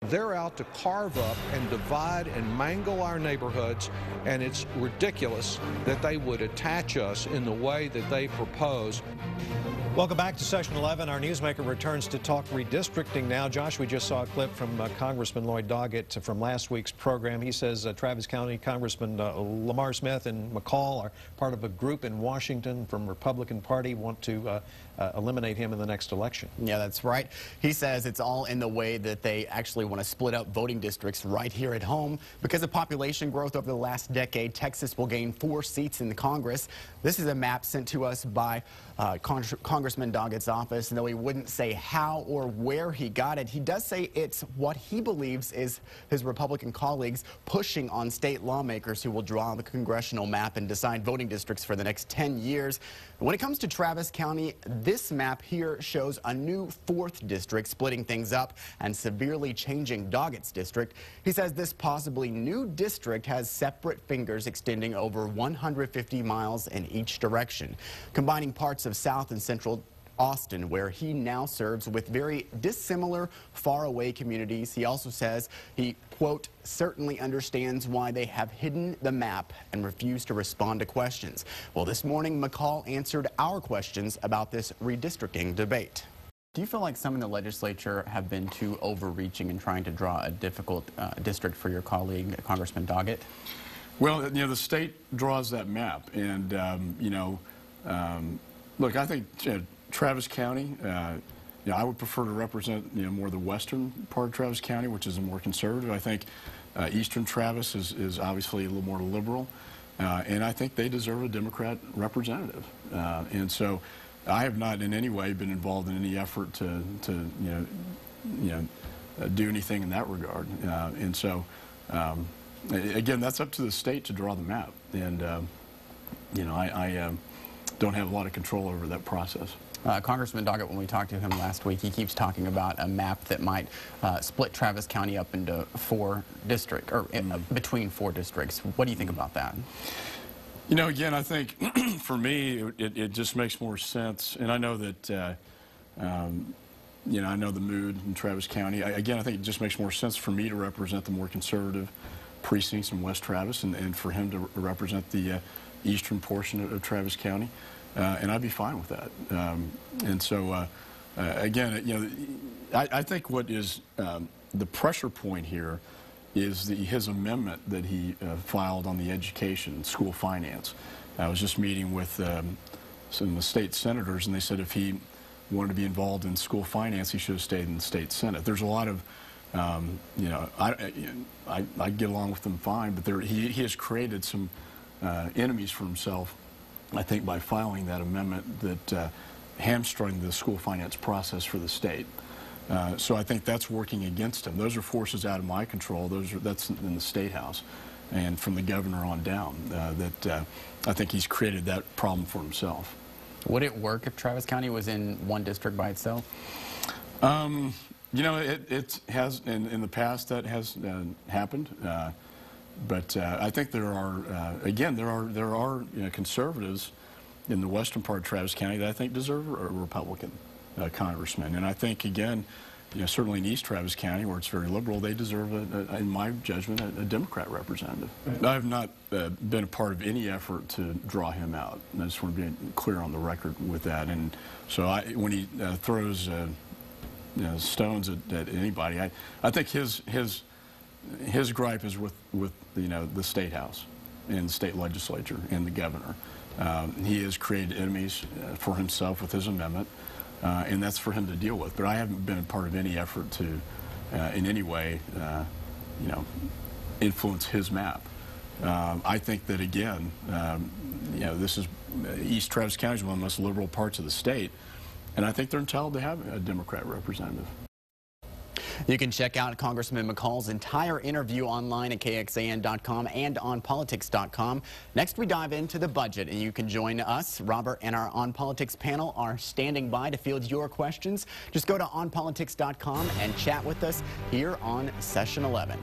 They're out to carve up and divide and mangle our neighborhoods, and it's ridiculous that they would attach us in the way that they propose. Welcome back to Session 11. Our Newsmaker returns to talk redistricting now. Josh, we just saw a clip from Congressman Doggett from last week's program. He says Travis County Congressman Lamar Smith and McCall are part of a group in Washington from Republican Party, want to eliminate him in the next election. Yeah, that's right. He says it's all in the way that they actually want to split up voting districts right here at home. Because of population growth over the last decade, Texas will gain 4 seats in the Congress. This is a map sent to us by Congressman Doggett's office, and though he wouldn't say how or where he got it, he does say it's what he believes is his Republican colleagues pushing on state lawmakers who will draw the congressional map and decide voting districts for the next 10 years. When it comes to Travis County, this map here shows a new 4th district splitting things up and severely changing Doggett's district. He says this possibly new district has separate fingers extending over 150 miles in each direction, combining parts of South and Central Austin, where he now serves with very dissimilar, faraway communities. He also says he, quote, certainly understands why they have hidden the map and refused to respond to questions. Well, this morning, McCall answered our questions about this redistricting debate. Do you feel like some in the legislature have been too overreaching in trying to draw a difficult district for your colleague, Congressman Doggett? Well, you know, the state draws that map, and, look, I think Travis County, I would prefer to represent, more the western part of Travis County, which is more conservative. I think eastern Travis is obviously a little more liberal, and I think they deserve a Democrat representative. And so I have not in any way been involved in any effort to do anything in that regard. And so, again, that's up to the state to draw the map. And, I don't have a lot of control over that process. Congressman Doggett, when we talked to him last week, he keeps talking about a map that might split Travis County up into 4 districts, or between 4 districts. What do you think about that? Again, I think for me, it just makes more sense. And I know that, I know the mood in Travis County. Again, I think it just makes more sense for me to represent the more conservative precincts in West Travis and for him to represent the eastern portion of Travis County. And I'd be fine with that. And so, again, I think what is the pressure point here is his amendment that he filed on the education, school finance. I was just meeting with some of the state senators, and they said if he wanted to be involved in school finance, he should have stayed in the state Senate. There's a lot of, I get along with them fine, but he has created some enemies for himself, I think, by filing that amendment that hamstrung the school finance process for the state. So I think that's working against him. Those are forces out of my control. That's in the State House and from the governor on down. I think he's created that problem for himself. Would it work if Travis County was in one district by itself? It has, in the past, that has happened. But I think there are, again, there are conservatives in the western part of Travis County that I think deserve a Republican congressman. And I think, again, certainly in East Travis County, where it's very liberal, they deserve, in my judgment, a Democrat representative. I have not been a part of any effort to draw him out. And I just want to be clear on the record with that. And so when he throws stones at anybody, I think his gripe is with the State House and the state legislature and the governor. He has created enemies for himself with his amendment, and that's for him to deal with. But I haven't been a part of any effort to, in any way, influence his map. I think that, again, this is East Travis County is one of the most liberal parts of the state, and I think they're entitled to have a Democrat representative. You can check out Congressman McCall's entire interview online at KXAN.com and OnPolitics.com. Next, we dive into the budget, and you can join us. Robert and our On Politics panel are standing by to field your questions. Just go to OnPolitics.com and chat with us here on Session 11.